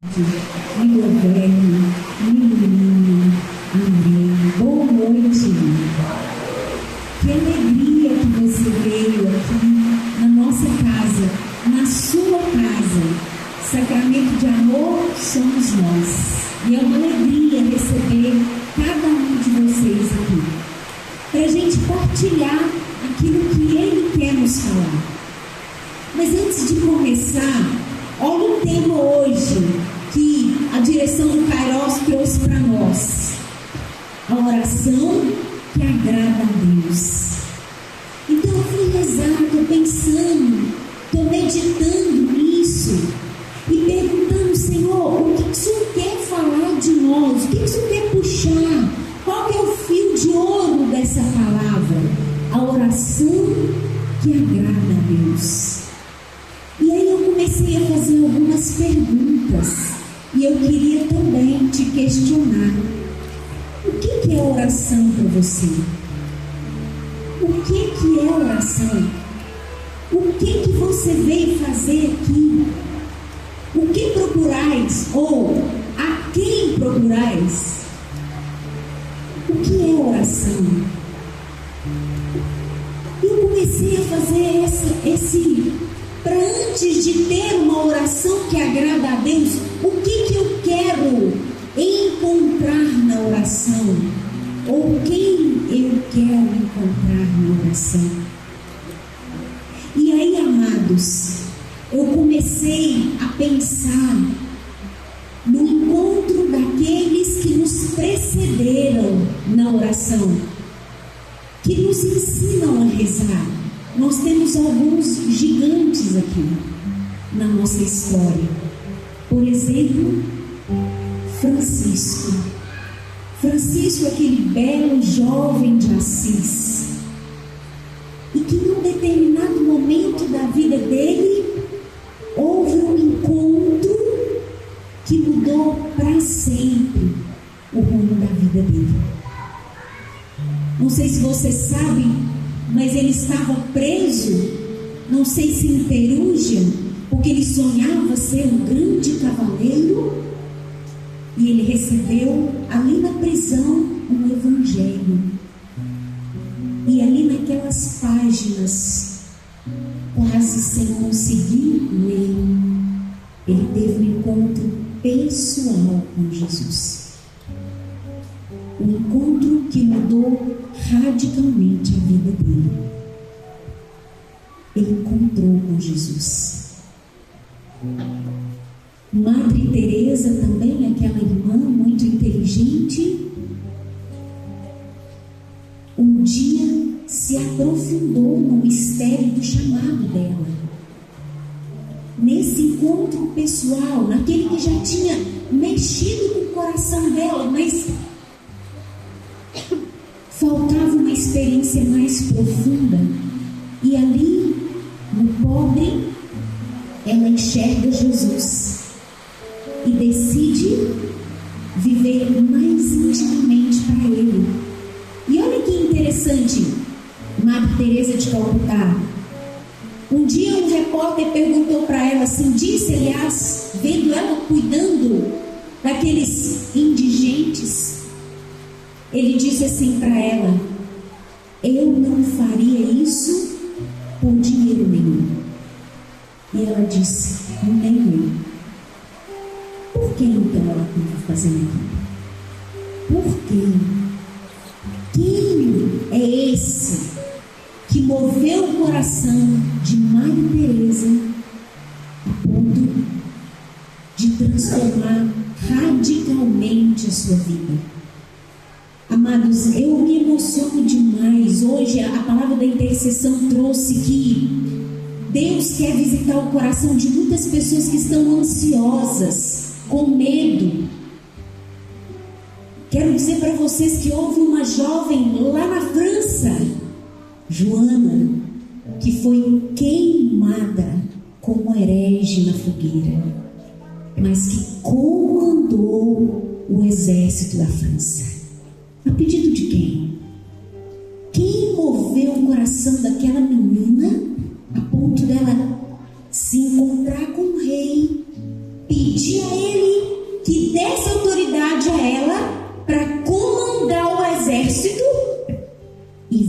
e governo, menino, amém. Boa noite. Que alegria que você veio aqui na nossa casa, na sua casa. Sacramento de amor somos nós. E é uma alegria receber cada um de vocês aqui, para a gente partilhar aquilo que Ele quer nos falar. Mas antes de começar, olha o tema hoje que a direção do Kairos trouxe para nós: a oração que agrada a Deus. Então eu fui rezar, estou pensando, estou meditando nisso e perguntando: Senhor, o que o Senhor quer falar de nós? O que o Senhor quer puxar? Qual é o fio de ouro dessa palavra? A oração que agrada a Deus. E aí eu comecei a fazer algumas perguntas e eu queria também te questionar: o que é oração para você? O que é oração? O que você veio fazer aqui? O que procurais? Ou a quem procurais? O que é oração? Eu comecei a fazer para antes de ter uma oração que agrada a Deus, o que eu quero encontrar na oração? Ou quem eu quero encontrar na oração? E aí, amados, eu comecei a pensar no encontro daqueles que nos precederam na oração, que nos ensinam a rezar. Nós temos alguns gigantes aqui na nossa história. Por exemplo, Francisco, aquele belo jovem de Assis, e que num determinado momento da vida dele houve um encontro que mudou para sempre o rumo da vida dele. Não sei se você sabe, mas ele estava preso, não sei se em Perugia, porque ele sonhava ser um grande cavaleiro, e ele recebeu ali na prisão um evangelho. E ali naquelas páginas, quase sem conseguir ler, ele teve um encontro pessoal com Jesus. Um encontro que mudou radicalmente a vida dele. Ele encontrou com Jesus. Madre Teresa também, aquela irmã muito inteligente, um dia se aprofundou no mistério do chamado dela. Nesse encontro pessoal, naquele que já tinha mexido com o coração dela, mas faltava uma experiência mais profunda. E ali, no pobre, ela enxerga Jesus e decide viver mais intimamente para Ele. E olha que interessante, Madre Teresa de Calcutá. Um dia um repórter perguntou para ela assim, disse, aliás, vendo ela cuidando daqueles indigentes, ele disse assim para ela: eu não faria isso por dinheiro nenhum. E ela disse: nem eu. Por que então ela estava fazendo aquilo? Por quê? Quem é esse que moveu o coração de Madre Teresa a ponto de transformar radicalmente a sua vida? Amados, eu me emociono demais. Hoje a palavra da intercessão trouxe que Deus quer visitar o coração de muitas pessoas que estão ansiosas, com medo. Quero dizer para vocês que houve uma jovem lá na França, Joana, que foi queimada como herege na fogueira, mas que comandou o exército da França. A pedido de quem? Quem moveu o coração daquela menina a ponto dela se encontrar com o rei, pedir a ele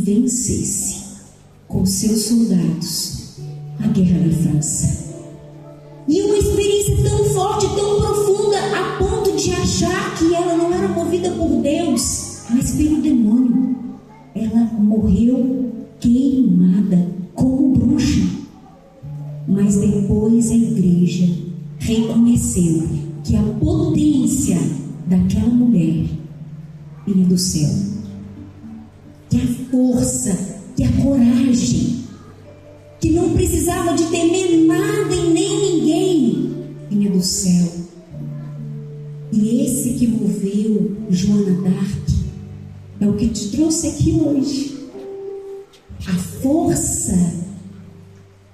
vencesse com seus soldados a guerra da França. E uma experiência tão forte, tão profunda, a ponto de achar que ela não era movida por Deus, mas pelo demônio. Ela morreu queimada como bruxa. Mas depois a igreja reconheceu que a potência daquela mulher vinha do céu, que a força, que a coragem, que não precisava de temer nada e nem ninguém, vinha do céu. E esse que moveu Joana d'Arc é o que te trouxe aqui hoje. A força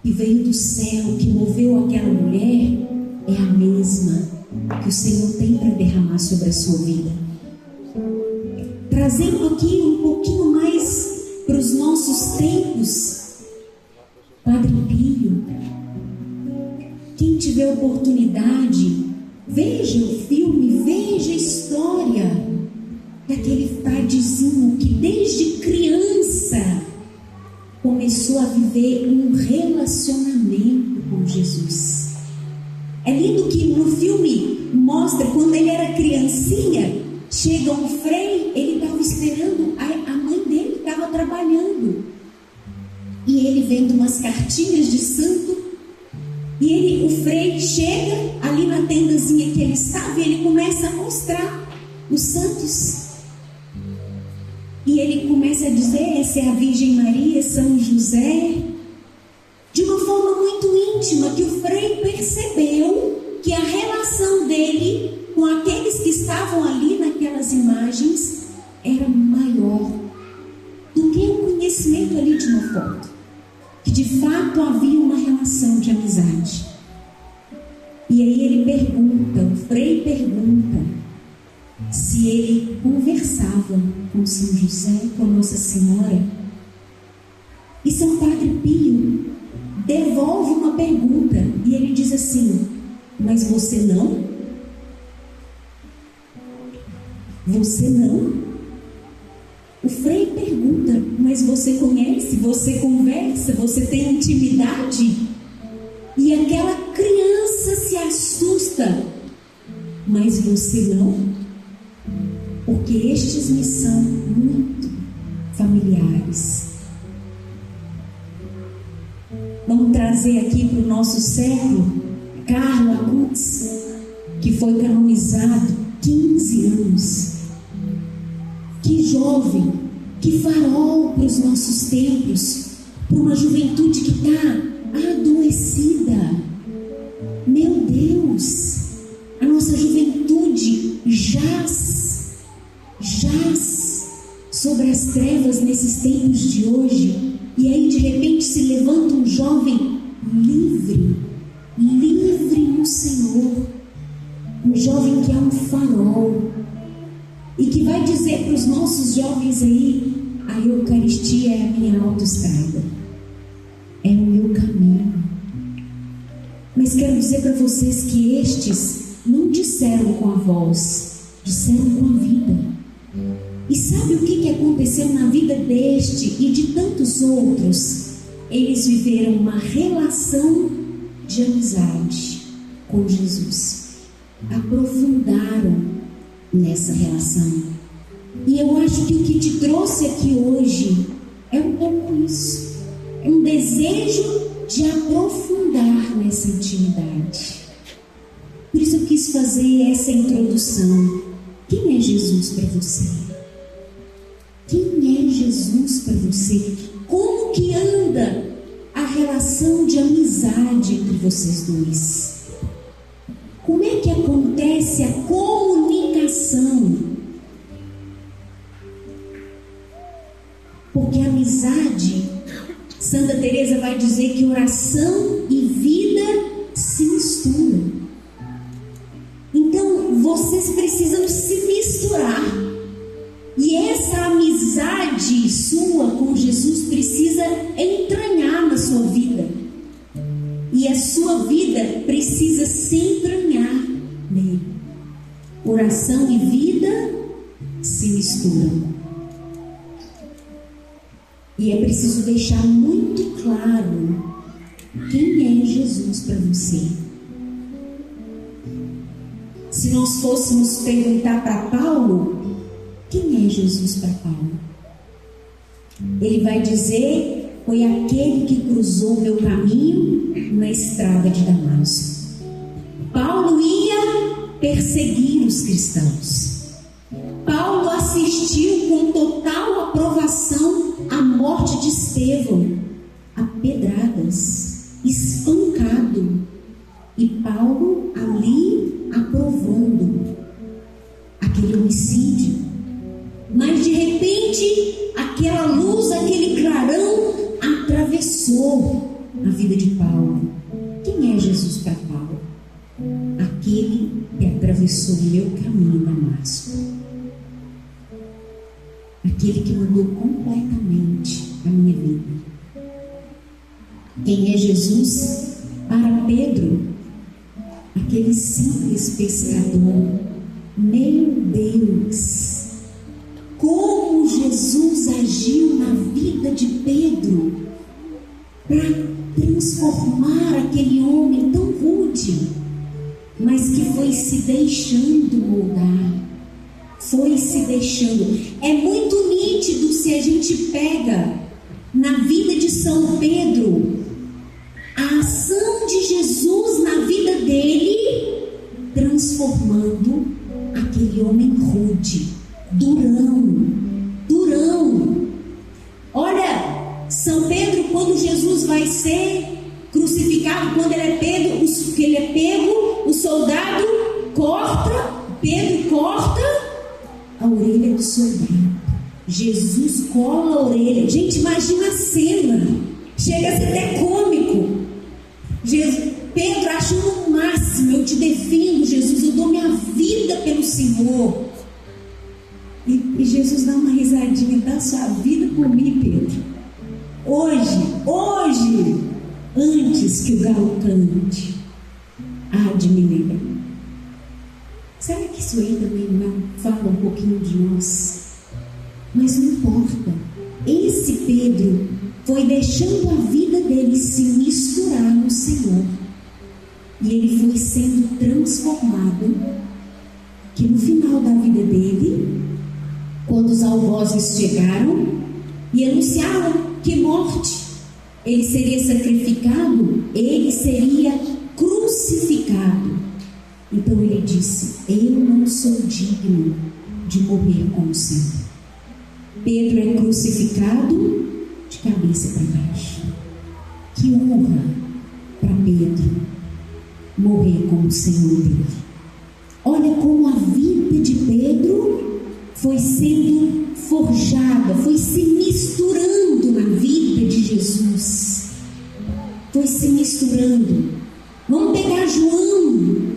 que veio do céu, que moveu aquela mulher, é a mesma que o Senhor tem para derramar sobre a sua vida. Trazendo aqui um pouquinho mais para os nossos tempos, Padre Pio. Quem tiver oportunidade, veja o filme, veja a história daquele padezinho que desde criança começou a viver um relacionamento com Jesus. É lindo que no filme mostra quando ele era criancinha, chega um frei, ele estava esperando, a mãe dele estava trabalhando. E ele vendo umas cartinhas de santo, e o frei chega ali na tendazinha que ele estava, e ele começa a mostrar os santos. E ele começa a dizer: essa é a Virgem Maria, São José, de uma forma muito íntima, que o frei percebeu que a relação dele com aqueles que estavam ali naquelas imagens era maior do que o conhecimento ali de uma foto, que de fato havia uma relação de amizade. E aí ele pergunta, o frei pergunta, se ele conversava com São José, com Nossa Senhora. E São Padre Pio devolve uma pergunta, e ele diz assim: mas você não? Você não? O frei pergunta: mas você conhece? Você conversa? Você tem intimidade? E aquela criança se assusta: mas você não? Porque estes me são muito familiares. Vamos trazer aqui para o nosso século Carlo Acutis, que foi canonizado 15 anos. Que jovem, que farol para os nossos tempos, para uma juventude que está adoecida. Meu Deus, a nossa juventude jaz sobre as trevas nesses tempos de hoje. E aí de repente se levanta um jovem livre no Senhor, um jovem que é um farol, e que vai dizer para os nossos jovens aí: a Eucaristia é a minha autoestrada, é o meu caminho. Mas quero dizer para vocês que estes não disseram com a voz, disseram com a vida. E sabe o que aconteceu na vida deste e de tantos outros? Eles viveram uma relação de amizade com Jesus, aprofundaram nessa relação. E eu acho que o que te trouxe aqui hoje é um pouco isso, é um desejo de aprofundar nessa intimidade. Por isso eu quis fazer essa introdução. Quem é Jesus para você? Quem é Jesus para você? Como que anda a relação de amizade entre vocês dois? Como é que acontece a comunicação? Porque a amizade, Santa Teresa vai dizer que oração e vida se misturam. Então vocês precisam se misturar. E essa amizade sua com Jesus precisa entranhar na sua vida. E a sua vida precisa se entranhar nele. Oração e vida se misturam. E é preciso deixar muito claro quem é Jesus para você. Se nós fôssemos perguntar para Paulo, quem é Jesus para Paulo? Ele vai dizer: foi aquele que cruzou meu caminho na estrada de Damasco. Paulo ia perseguir os cristãos. Paulo assistiu com total aprovação à morte de Estevão, a pedradas, espancado. E Paulo ali aprovando aquele homicídio. Mas de repente, aquela luz, aquele clarão atravessou a vida de Paulo. Quem é Jesus para Paulo? Aquele que atravessou o meu caminho em Damasco. Aquele que mudou completamente a minha vida. Quem é Jesus para Pedro? Aquele simples pescador. Meu Deus! Como Jesus agiu na vida de Pedro para transformar aquele homem tão rude, mas que foi se deixando moldar, foi se deixando. É muito nítido se a gente pega na vida de São Pedro a ação de Jesus na vida dele, transformando aquele homem rude, durão. Olha, São Pedro, quando Jesus vai ser crucificado, quando ele é pego, o soldado Pedro corta a orelha do soldado. Jesus cola a orelha. Gente, imagina a cena. Chega a ser até cômico. Pedro achando o máximo: eu te defendo, Jesus, eu dou minha vida pelo Senhor. E Jesus dá uma risadinha: dá sua vida por mim, Pedro. Hoje, antes que o galo cante, há de me lembrar. Será que isso aí também não fala um pouquinho de nós? Mas não importa. Esse Pedro foi deixando a vida dele se misturar no Senhor. E ele foi sendo transformado, que no final da vida dele, quando os algozes chegaram e anunciaram que morte, ele seria sacrificado, ele seria crucificado. Então ele disse: eu não sou digno de morrer como o Senhor. Pedro é crucificado de cabeça para baixo. Que honra para Pedro morrer como o Senhor dele. Olha como a vida de Pedro foi sendo forjada, foi se misturando na vida de Jesus. Foi se misturando. Vamos pegar João.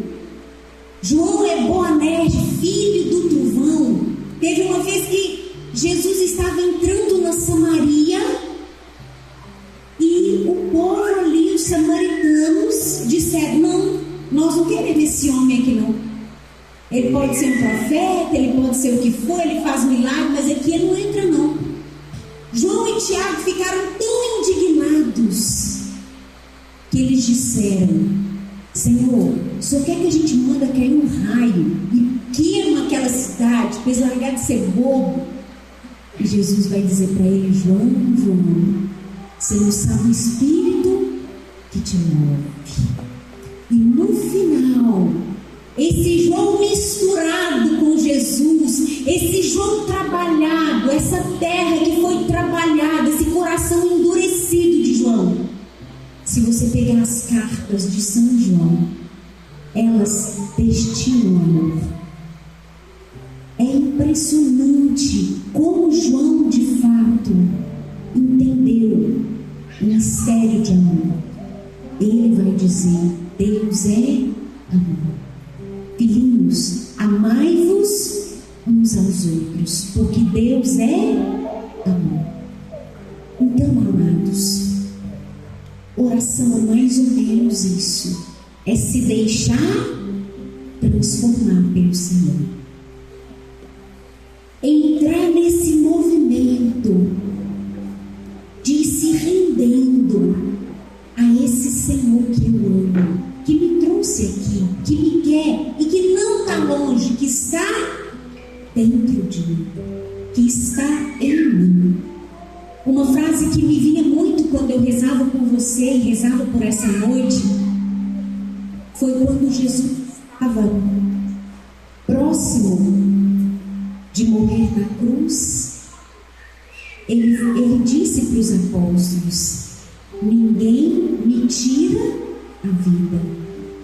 João é Boanerges, filho do trovão. Teve uma vez que Jesus estava entrando na Samaria e o povo ali, os samaritanos, disseram: não, nós não queremos esse homem aqui não. Ele pode ser um profeta, ele pode ser o que for, ele faz milagre, mas aqui ele não entra não. João e Tiago ficaram tão indignados que eles disseram: Senhor, o Senhor quer que a gente manda cair um raio e queima aquela cidade, para eles largar de ser bobo? E Jesus vai dizer para ele: João, você não sabe o Espírito que te move. E no final, esse João misturado com Jesus, esse João trabalhado, essa terra que foi trabalhada, esse coração endurecido de João. Se você pegar as cartas de São João, elas destilam amor. É impressionante como João de fato entendeu o mistério de amor. Ele vai dizer: Deus é amor. Filhinhos, amai-vos uns aos outros, porque Deus é amor. Então, amados, oração é mais ou menos isso: é se deixar transformar pelo Senhor. Entrar nesse movimento dentro de mim, que está em mim. Uma frase que me vinha muito quando eu rezava por você e rezava por essa noite, foi quando Jesus estava próximo de morrer na cruz. Ele disse para os apóstolos: ninguém me tira a vida,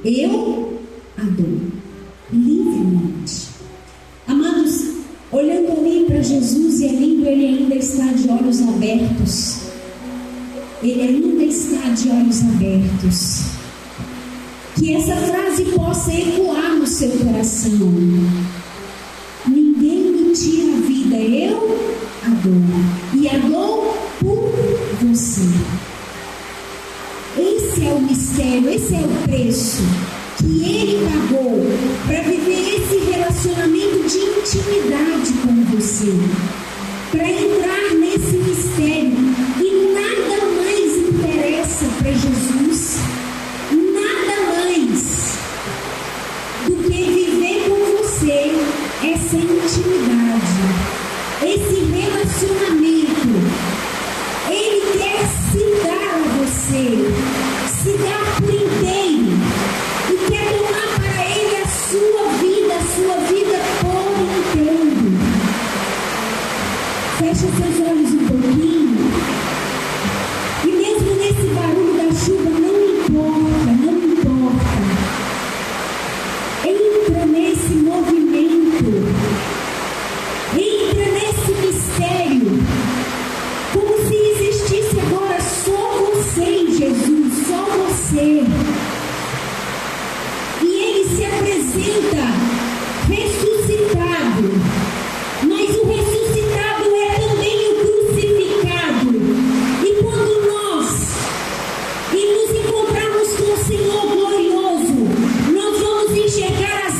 eu a dou livremente. Amados, olhando ali para Jesus, e é lindo, ele ainda está de olhos abertos. Ele ainda está de olhos abertos. Que essa frase possa ecoar no seu coração. Ninguém me tira a vida, eu a dou. E a dou por você. Esse é o mistério, esse é o preço que Ele pagou para viver esse relacionamento de intimidade com você, para entrar nesse mistério. E nada mais interessa para Jesus, nada mais do que viver com você essa intimidade, esse relacionamento. Ele quer se dar a você, se dar por inteiro, e quer tomar para Ele a sua vida por inteiro. Feche seus olhos um pouquinho, e mesmo nesse barulho da chuva, não importa. Entra nesse movimento, entra nesse mistério, como se existisse agora só você em Jesus, só você. E Ele se apresenta ressuscitado, mas o ressuscitado é também o crucificado. E quando nós nos encontrarmos com o Senhor glorioso, nós vamos enxergar as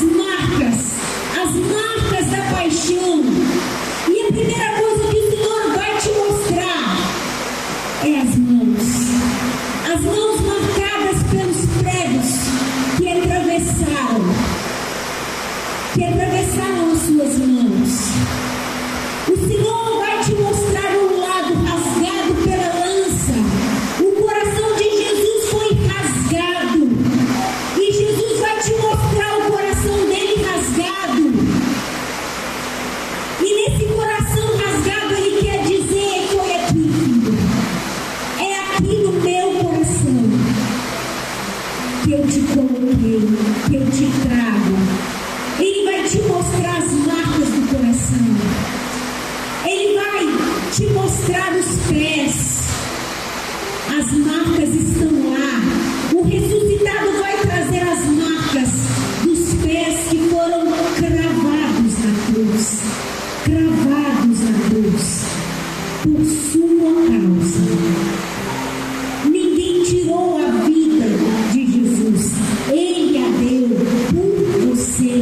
marcas da paixão. E a primeira coisa que o Senhor vai te mostrar é as mãos marcadas pelos pregos que atravessaram as suas mãos. O Senhor vai te mostrar o lado rasgado pela lança. O coração de Jesus foi rasgado, e Jesus vai te mostrar o coração dele rasgado. E nesse coração rasgado Ele quer dizer: foi aqui, filho, é aqui no meu coração que eu te coloquei, que eu te trago. Ele vai te mostrar as marcas do coração. Ele vai te mostrar os pés. As marcas estão lá. O ressuscitado vai trazer as marcas dos pés que foram cravados na cruz. Cravados na cruz por sua causa. Ninguém tirou a vida de Jesus. Ele a deu por você.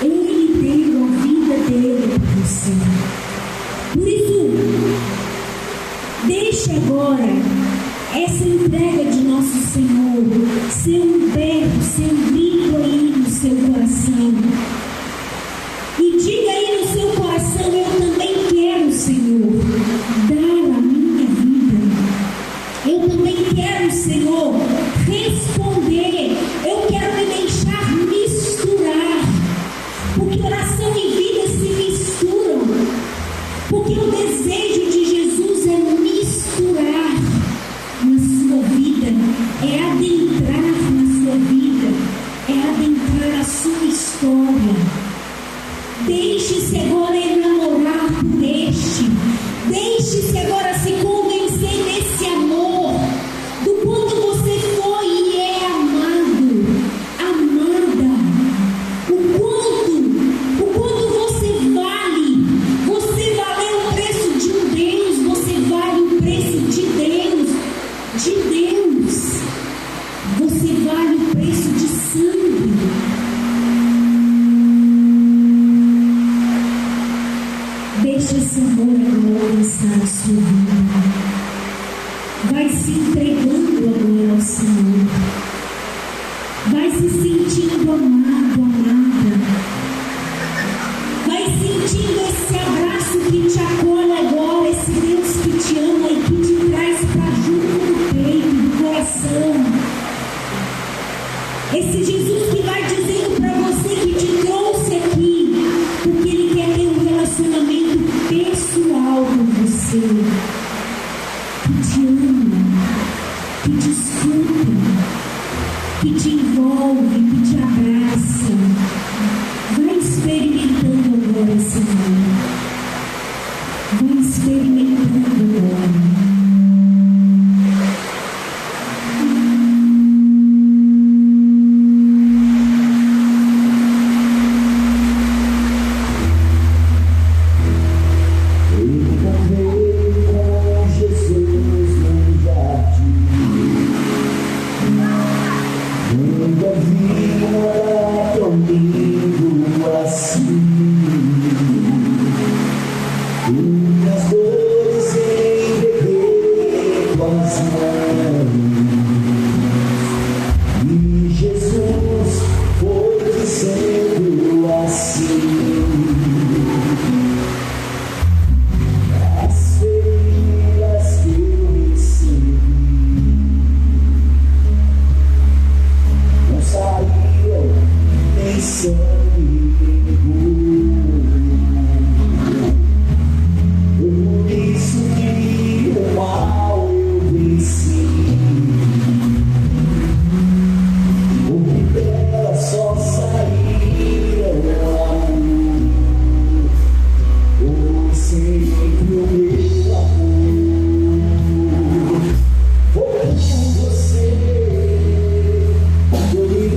Ele deu a vida dele por você. Por isso, deixe agora essa entrega de nosso Senhor ser um berro, ser um grito aí no seu coração. E diga aí no seu coração: eu também quero, Senhor, dar a minha vida. Eu também quero, Senhor, responder. Eu quero me deixar misturar. Porque oração e vida se misturam. Porque o desejo de Jesus é misturar na sua vida, é adentrar na sua vida, é adentrar a sua história. Deixe-se agora enamorar por este. Deixe-se agora se convencer desse amor, do quanto você foi e é amado, amada. O quanto você vale. Você valeu o preço de um Deus. Você vale o preço de Deus. Você vale o preço de sangue. Deixa esse amor agora alcançar a sua vida. Vai se entregando agora ao Senhor. Vai se sentindo amado, amada. Vai Senhor. Vai experimentando agora.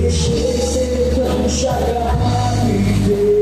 Deixei ser tão chagado.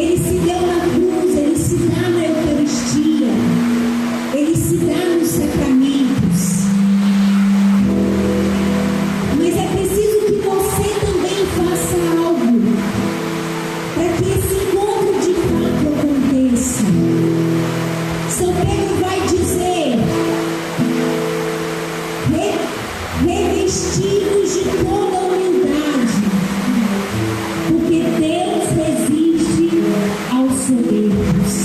Ele se deu na cruz, ele se dá na Eucaristia, ele se dá nos sacramentos. Mas é preciso que você também faça algo para que esse encontro de fato aconteça. São Pedro vai dizer: revestidos de toda a humildade, porque Deus resiste aos soberbos.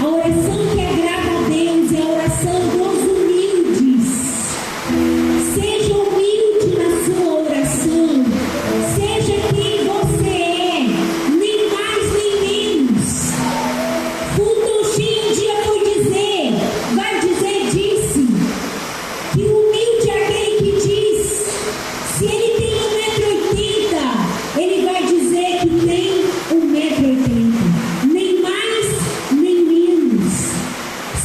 A oração que agrada a Deus é a oração dos humildes. Seja humilde na sua oração, seja quem você é, nem mais nem menos. Futoshi um dia disse que o humilde é aquele que diz: se ele tem 1,80 m, ele vai dizer que tem 1,80 m, nem mais nem menos.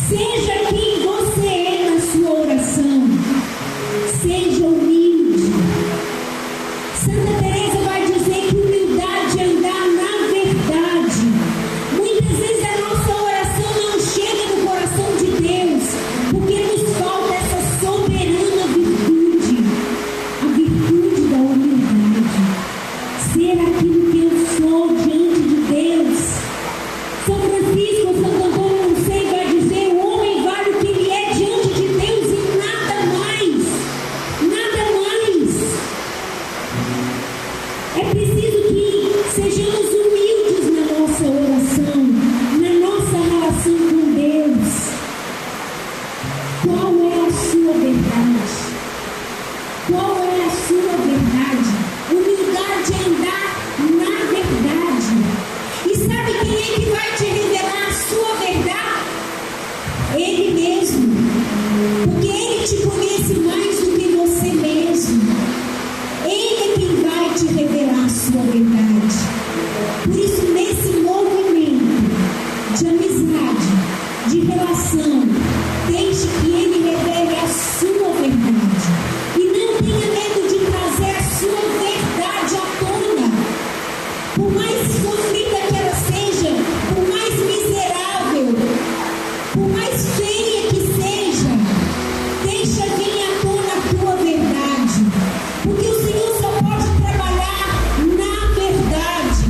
Seja quem você é na sua oração, seja humilde. Santa Teresa vai dizer que humildade é andar na verdade. Muitas vezes a nossa oração não chega no coração de Deus, porque nos falta essa soberana virtude, a virtude da humildade. Ser aquilo que eu sou diante de Deus. São Francisco, Santo Antônio, não sei, vai dizer: o homem vale o que ele é diante de Deus e nada mais. Nada mais. É preciso que sejamos humildes na nossa oração, na nossa relação com Deus. Qual é a sua verdade? Qual é a sua verdade? Humildade é andar na verdade. E sabe quem é que vai te revelar a sua verdade? Ele mesmo. Porque ele te conhece mais do que você mesmo. Ele é quem vai te revelar a sua verdade. Por isso, nesse movimento de amizade, de relação, deixe que ele revele a sua verdade. E não tenha medo de trazer a sua verdade à tona. Por mais sofrida que ela seja, por mais miserável, por mais feia que seja, deixa vir à tona a tua verdade. Porque o Senhor só pode trabalhar na verdade.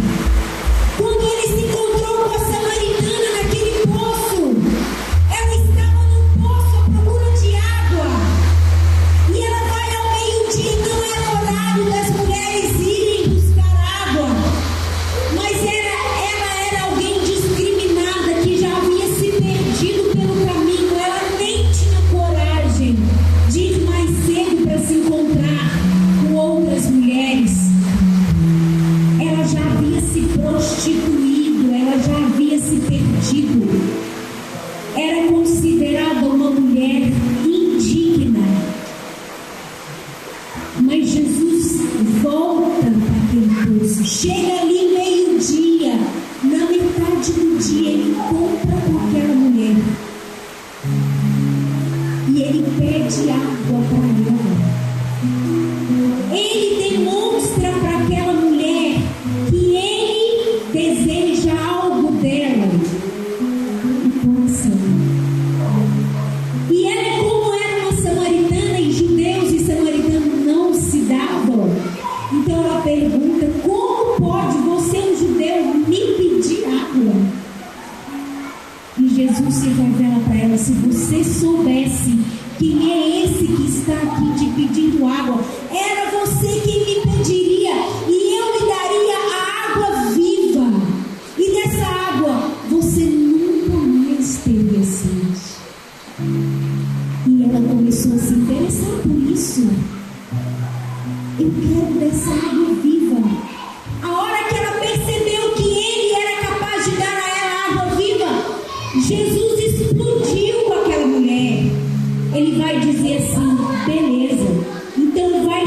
Quando ele se encontrou com a samaritana naquele poço, ela estava no poço à procura de água. E ela vai ao meio-dia, não era horário das mulheres irem buscar água. Mas ela era alguém discriminada, que já havia se perdido pelo caminho. Ela nem tinha coragem de ir mais cedo para se encontrar com outras mulheres. Ela já havia se prostituído, ela já havia se perdido. Era considerada uma mulher indigna. Mas Jesus volta para aquele poço. Chega ali meio-dia, na metade do dia, ele encontra com aquela mulher. E ele pede água para ela. Ele demonstra para aquela mulher que ele deseja algo dela, o coração. E ela, como era uma samaritana, e judeus e samaritanos não se davam, então ela pergunta: como pode você, um judeu, me pedir água? E Jesus se revela para ela: se você soubesse quem é esse que está aqui te pedindo água, era você quem me pediria, e eu lhe daria a água viva, e dessa água você nunca mais teria sede. E ela começou a se interessar por isso. Eu quero dessa água viva. A hora que ela percebeu que ele era capaz de dar a ela água viva, Jesus explodiu com aquela mulher. Ele vai dizer assim: beleza, então vai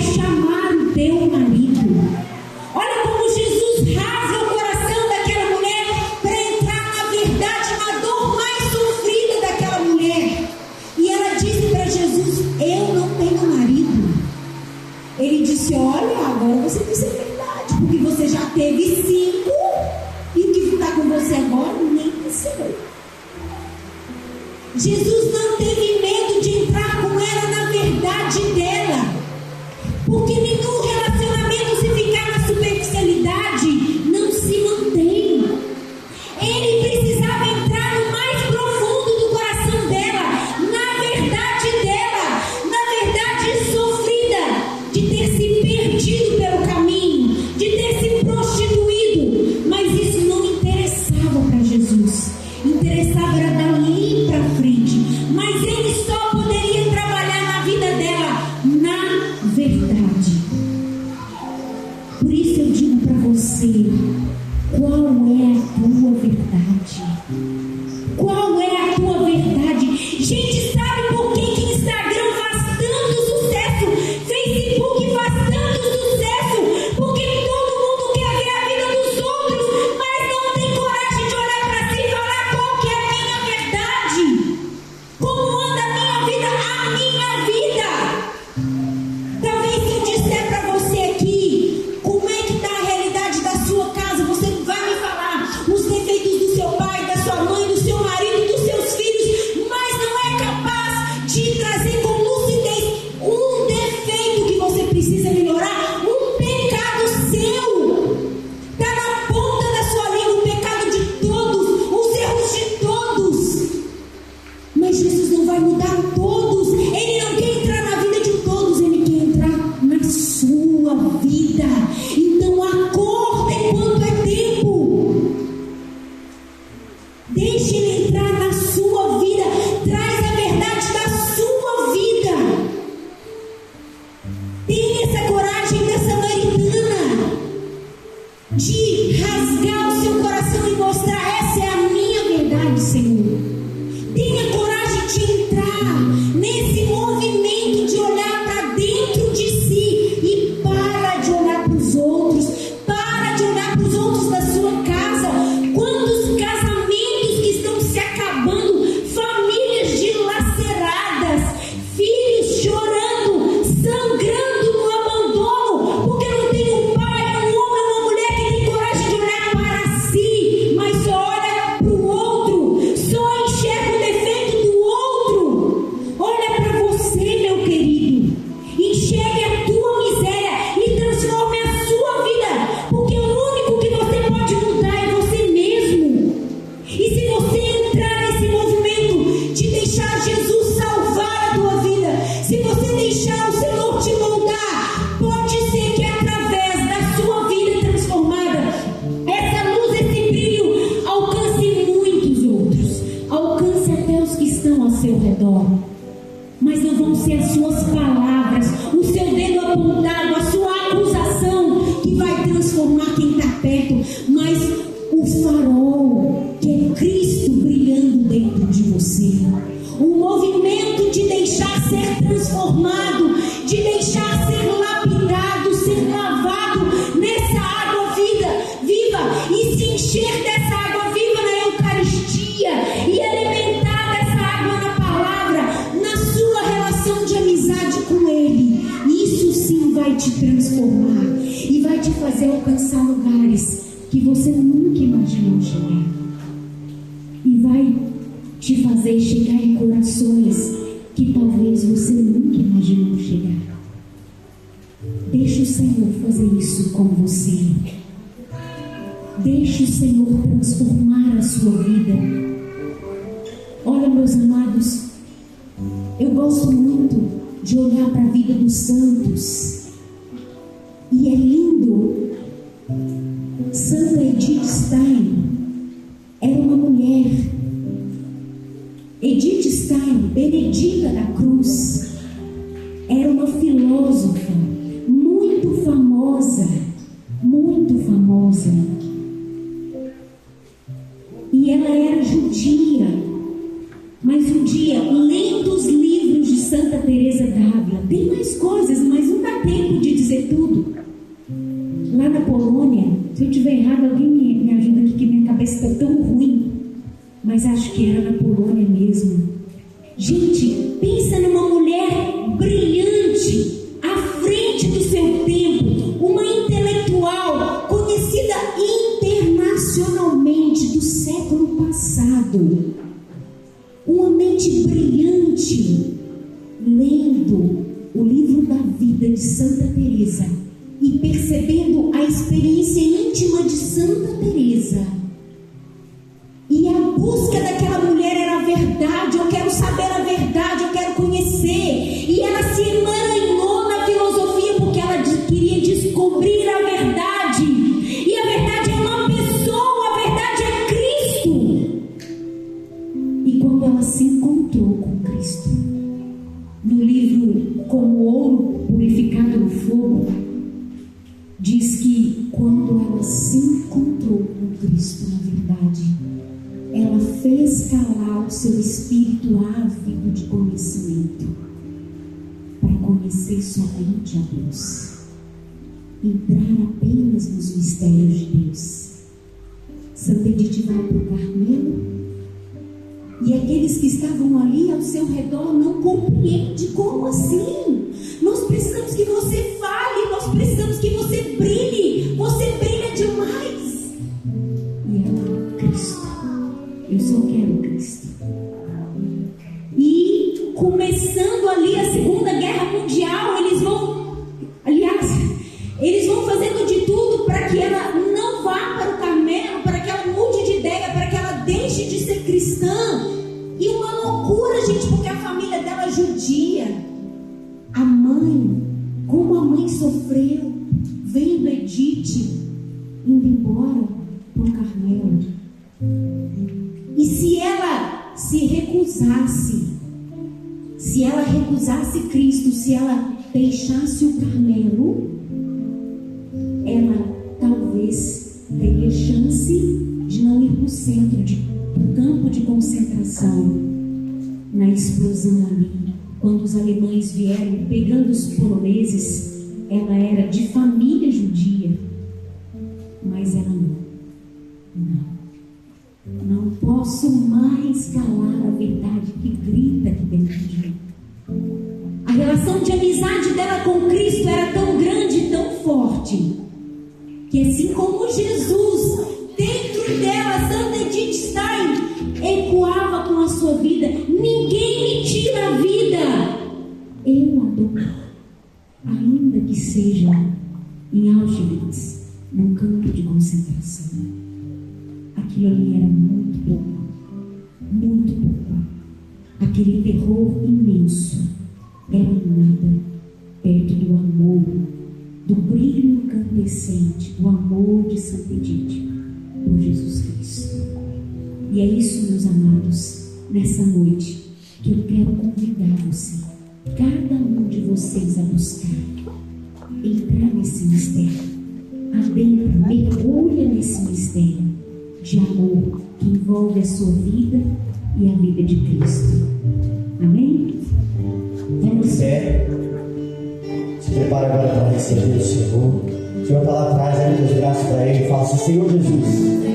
redor. Mas não vão ser as suas palavras, o seu dedo apontado, a sua acusação que vai transformar quem está perto, mas o farol, que é Cristo brilhando dentro de você. O movimento de deixar ser transformado, de deixar ser lapidado, ser lavado nessa água viva e se encher dessa água viva na Eucaristia e alimentar dessa água na palavra, na sua relação de amizade com Ele. Isso sim vai te transformar e vai te fazer alcançar lugares que você nunca imaginou chegar. E vai te fazer chegar em corações que talvez você nunca imaginou chegar. Deixe o Senhor fazer isso com você. Deixe o Senhor transformar a sua vida. Olha, meus amados, eu gosto muito de olhar para a vida dos santos. E é lindo. Santa Edith Stein era uma mulher. Edith Stein, Benedita da Cruz, era uma filósofa muito famosa, e ela era judia, mas um dia, lendo os livros de Santa Teresa d'Ávila, tem mais coisas, mas não dá tempo de dizer tudo. Lá na Polônia, se eu estiver errado, alguém me ajuda aqui, que minha cabeça está tão ruim, mas acho que era na Polônia mesmo. Gente, pensa numa mulher brilhante, à frente do seu tempo, uma intelectual conhecida internacionalmente do século passado, uma mente brilhante, lendo o livro da vida de Santa Teresa e percebendo a experiência íntima de Santa Teresa. E a busca daquela mulher era a verdade. Eu quero saber a verdade, eu quero conhecer. E ela se emaranhou na filosofia porque ela queria descobrir a verdade. E a verdade é uma pessoa, a verdade é Cristo. E quando ela se encontrou com Cristo, no livro Como Ouro Purificado no Fogo, diz que quando ela se encontrou com Cristo, na verdade, ela fez calar o seu espírito ávido de conhecimento para conhecer somente a Deus, entrar apenas nos mistérios de Deus. Santa Edith vai para o Carmelo e aqueles que estavam ali ao seu redor não compreendem. Como assim? Nós precisamos que você fale, nós precisamos que você brilha demais. E ela, Cristo, eu só quero Cristo. E começando ali a Segunda Guerra Mundial, eles vão fazendo de tudo para que ela não vá para o Carmelo, para que ela mude de ideia, para que ela deixe de ser cristã. E uma loucura, gente, porque a família dela é judia. A mãe, como a mãe sofreu vendo Edith indo embora para o Carmelo. E se ela recusasse Cristo, se ela deixasse o Carmelo, ela talvez teria chance de não ir para o centro, para o campo de concentração, na explosão ali. Quando os alemães vieram pegando os poloneses, ela era de família judia, mas ela não posso mais calar a verdade que grita aqui dentro de mim. A relação de amizade dela com Cristo era tão grande e tão forte, que assim como Jesus, dentro dela, Santa Edith Stein ecoava com a sua vida: ninguém me tira a vida, eu a dou, ainda que seja em Auschwitz, num campo de concentração. Aquilo ali era muito pouco. Aquele terror imenso era nada perto do amor, do brilho incandescente, do amor de Santa Edith por Jesus Cristo. E é isso, meus amados, nessa noite, que eu quero convidar você, cada um de vocês, a buscar, entrar nesse mistério, adentra, mergulha nesse mistério de amor que envolve a sua vida e a vida de Cristo. Amém? Vamos ser. Se prepara agora para receber o Senhor. O Senhor está lá atrás, abre os braços para Ele e fala assim: Senhor Jesus,